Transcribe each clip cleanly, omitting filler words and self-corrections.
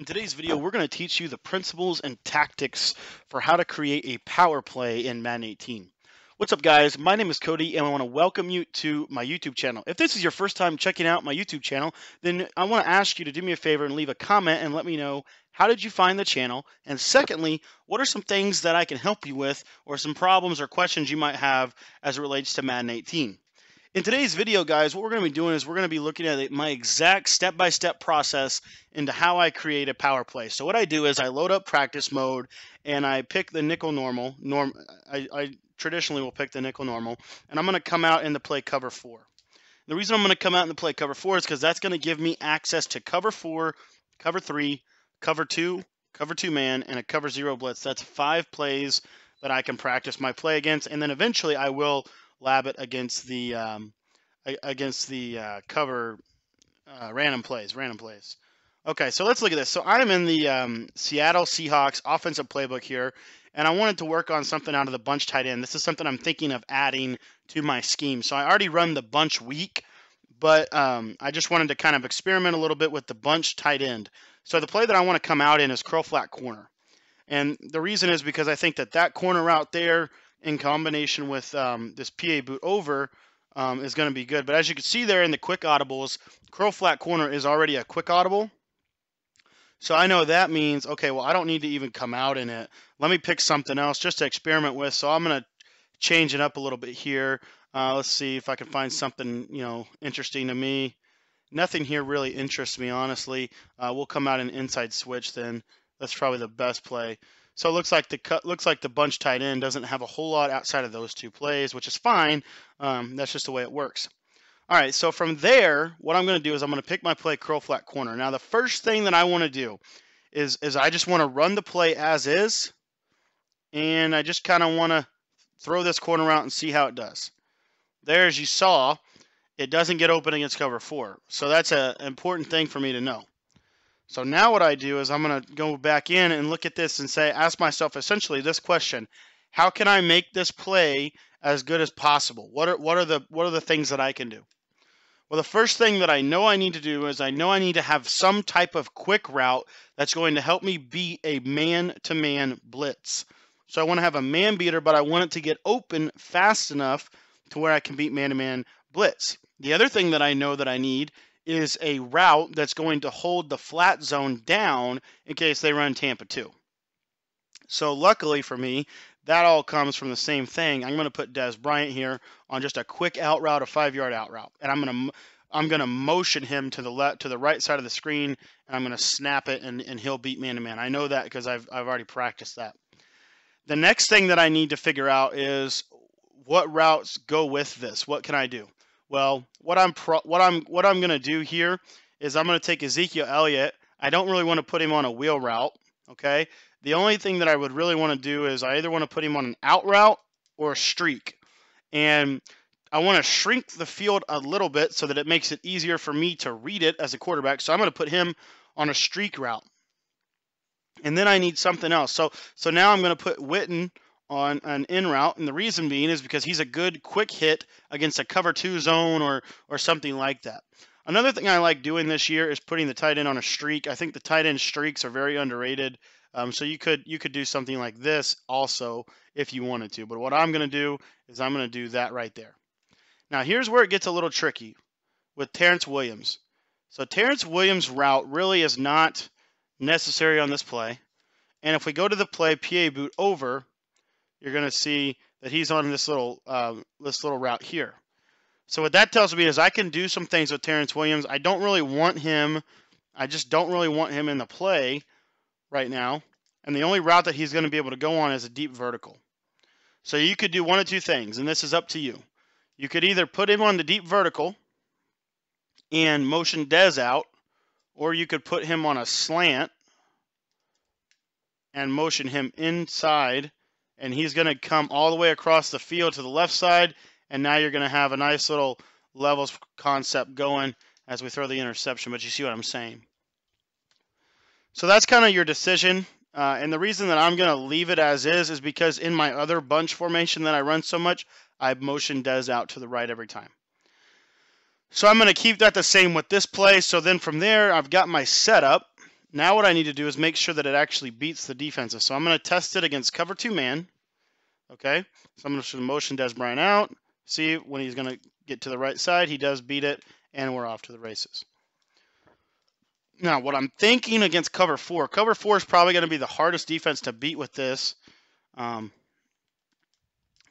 In today's video, we're going to teach you the principles and tactics for how to create a power play in Madden 18. What's up, guys? My name is Cody, and I want to welcome you to my YouTube channel. If this is your first time checking out my YouTube channel, then I want to ask you to do me a favor and leave a comment and let me know how did you find the channel, and secondly, what are some things that I can help you with or some problems or questions you might have as it relates to Madden 18. In today's video, guys, what we're going to be doing is we're going to be looking at my exact step-by-step process into how I create a power play. So what I do is I load up practice mode and I pick the nickel normal. I traditionally will pick the nickel normal, and I'm going to come out in the play cover 4. The reason I'm going to come out in the play cover 4 is because that's going to give me access to cover 4, cover 3, cover 2 man, and a cover 0 blitz. That's 5 plays that I can practice my play against, and then eventually I will lab it against the cover random plays. Okay, so let's look at this. So I'm in the Seattle Seahawks offensive playbook here, and I wanted to work on something out of the bunch tight end. This is something I'm thinking of adding to my scheme. So I already run the bunch weak, but I just wanted to kind of experiment a little bit with the bunch tight end. So the play that I want to come out in is curl flat corner. And the reason is because I think that corner route there in combination with this PA boot over is going to be good. But as you can see there in the quick audibles, curl flat corner is already a quick audible. So I know that means, okay, well, I don't need to even come out in it. Let me pick something else just to experiment with. So I'm going to change it up a little bit here. Let's see if I can find something, interesting to me. Nothing here really interests me, honestly. We'll come out in inside switch then. That's probably the best play. So it looks like the bunch tight end doesn't have a whole lot outside of those 2 plays, which is fine. That's just the way it works. All right, so from there, what I'm going to do is I'm going to pick my play curl flat corner. Now, the first thing that I want to do is I just want to run the play as is, and I just kind of want to throw this corner out and see how it does. There, as you saw, it doesn't get open against cover 4. So that's an important thing for me to know. So now what I do is I'm going to go back in and look at this and ask myself essentially this question: how can I make this play as good as possible? What are the things that I can do? Well, the first thing that I know I need to do is I know I need to have some type of quick route that's going to help me beat a man-to-man blitz. So I want to have a man beater, but I want it to get open fast enough to where I can beat man-to-man blitz. The other thing that I know that I need is a route that's going to hold the flat zone down in case they run Tampa 2. So luckily for me, that all comes from the same thing. I'm going to put Dez Bryant here on just a quick out route, a 5-yard out route, and I'm going to motion him to the right side of the screen, and I'm going to snap it, and he'll beat man-to-man. I know that because I've already practiced that. The next thing that I need to figure out is what routes go with this. What can I do? Well, what I'm going to do here is I'm going to take Ezekiel Elliott. I don't really want to put him on a wheel route, okay? The only thing that I would really want to do is I either want to put him on an out route or a streak. And I want to shrink the field a little bit so that it makes it easier for me to read it as a quarterback. So I'm going to put him on a streak route. And then I need something else. So now I'm going to put Witten on an in route, and the reason being is because he's a good quick hit against a cover 2 zone or something like that. Another thing I like doing this year is putting the tight end on a streak. I think the tight end streaks are very underrated. So you could do something like this also if you wanted to. But what I'm going to do is I'm going to do that right there. Now here's where it gets a little tricky with Terrence Williams. So Terrence Williams' route really is not necessary on this play. And if we go to the play PA boot over, you're going to see that he's on this little route here. So what that tells me is I can do some things with Terrence Williams. I don't really want him. I just don't really want him in the play right now. And the only route that he's going to be able to go on is a deep vertical. So you could do one of 2 things, and this is up to you. You could either put him on the deep vertical and motion Dez out, or you could put him on a slant and motion him inside, and he's going to come all the way across the field to the left side, and now you're going to have a nice little levels concept going as we throw the interception, but you see what I'm saying. So that's kind of your decision, and the reason that I'm going to leave it as is because in my other bunch formation that I run so much, I motion Dez out to the right every time. So I'm going to keep that the same with this play. So then from there, I've got my setup, Now what I need to do is make sure that it actually beats the defensive. So I'm going to test it against cover 2 man. Okay, so I'm going to motion Des Bryant out. See when he's going to get to the right side, he does beat it, and we're off to the races. Now, what I'm thinking against cover 4 is probably going to be the hardest defense to beat with this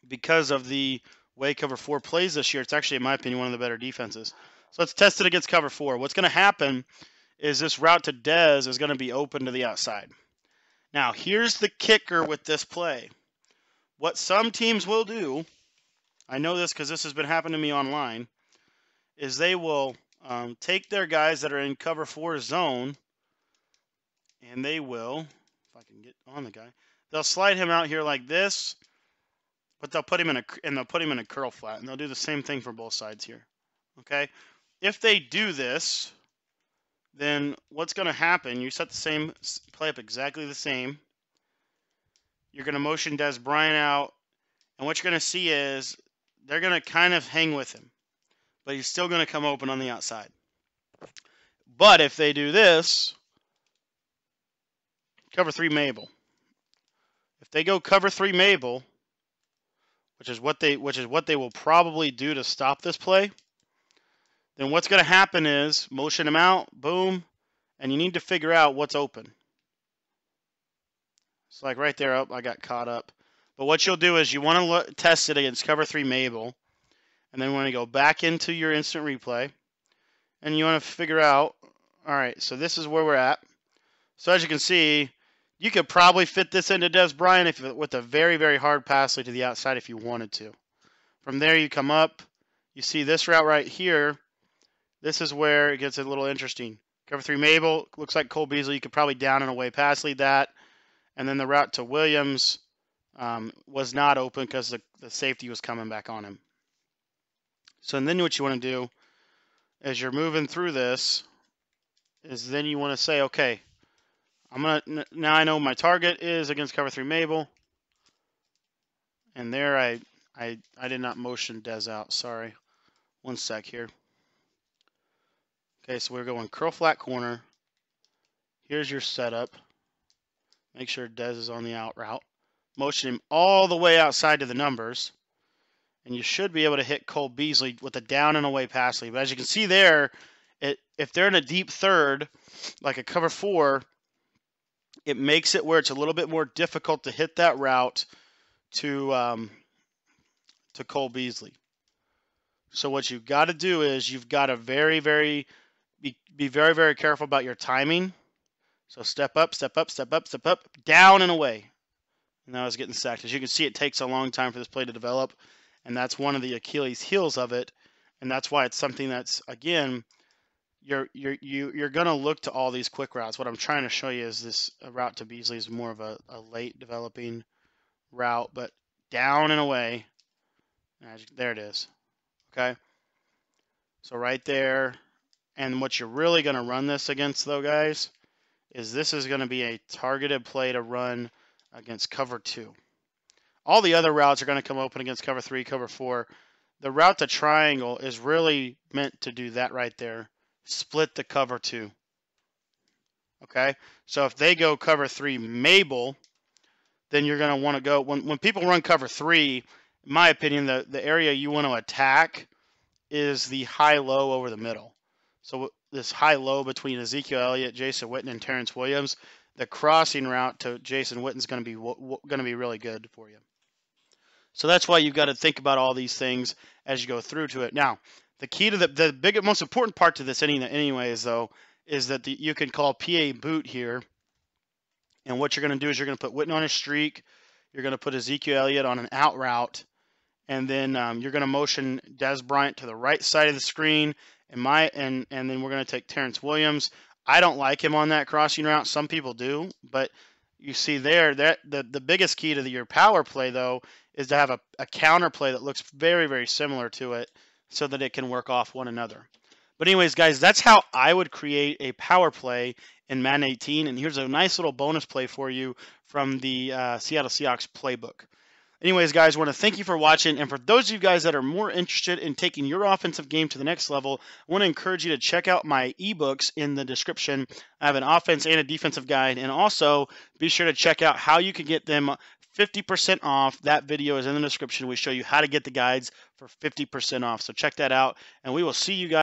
because of the way cover 4 plays this year. It's actually, in my opinion, one of the better defenses. So let's test it against cover 4. What's going to happen is this route to Dez is going to be open to the outside. Now, here's the kicker with this play. What some teams will do, I know this because this has been happening to me online, is they will take their guys that are in cover 4 zone, and they will, if I can get on the guy, they'll slide him out here like this, but they'll put him in a curl flat, and they'll do the same thing for both sides here. Okay, if they do this, then what's going to happen? You set the same play up exactly the same. You're going to motion Des Bryant out, and what you're going to see is they're going to kind of hang with him, but he's still going to come open on the outside. But if they do this, cover 3 Mabel. If they go cover 3 Mabel, which is what they will probably do to stop this play, then what's going to happen is motion him out, boom, and you need to figure out what's open. It's like right there, I got caught up. But what you'll do is you want to test it against cover 3 Mabel, and then when you go back into your instant replay, and you want to figure out, all right, so this is where we're at. So as you can see, you could probably fit this into Des Bryant with a very, very hard pass lead to the outside if you wanted to. From there, you come up. You see this route right here. This is where it gets a little interesting. Cover 3 Mabel, looks like Cole Beasley. You could probably down and away pass lead that. And then the route to Williams was not open because the safety was coming back on him. So and then what you want to do as you're moving through this is then you want to say, okay, now I know my target is against cover 3 Mabel. And there I did not motion Des out. Sorry. One sec here. Okay, so we're going curl flat corner. Here's your setup. Make sure Des is on the out route. Motion him all the way outside to the numbers. And you should be able to hit Cole Beasley with a down and away pass lead. But as you can see there, if they're in a deep third, like a cover 4, it makes it where it's a little bit more difficult to hit that route to Cole Beasley. So what you've got to do is you've got to be very, very careful about your timing. So step up, step up, step up, step up, down and away. And now it's getting sacked. As you can see, it takes a long time for this play to develop, and that's one of the Achilles heels of it. And that's why it's something that's, again, you're going to look to all these quick routes. What I'm trying to show you is this route to Beasley is more of a late developing route, but down and away. There it is. Okay. So right there. And what you're really going to run this against, though, guys, is this is going to be a targeted play to run against cover 2. All the other routes are going to come open against cover 3, cover 4. The route to triangle is really meant to do that right there. Split the cover 2. Okay? So if they go cover 3 Mabel, then you're going to want to go, when people run cover 3, in my opinion, the area you want to attack is the high-low over the middle. So this high-low between Ezekiel Elliott, Jason Witten, and Terrence Williams, the crossing route to Jason Witten is going to be really good for you. So that's why you've got to think about all these things as you go through to it. Now, the key to the biggest, most important part to this anyways, though, is that you can call PA boot here. And what you're going to do is you're going to put Witten on a streak. You're going to put Ezekiel Elliott on an out route. And then you're going to motion Des Bryant to the right side of the screen. And then we're going to take Terrence Williams. I don't like him on that crossing route. Some people do, but you see there that the biggest key to your power play, though, is to have a counter play that looks very, very similar to it so that it can work off one another. But anyways, guys, that's how I would create a power play in Madden 18. And here's a nice little bonus play for you from the Seattle Seahawks playbook. Anyways, guys, I want to thank you for watching. And for those of you guys that are more interested in taking your offensive game to the next level, I want to encourage you to check out my ebooks in the description. I have an offense and a defensive guide. And also be sure to check out how you can get them 50% off. That video is in the description. We show you how to get the guides for 50% off. So check that out. And we will see you guys.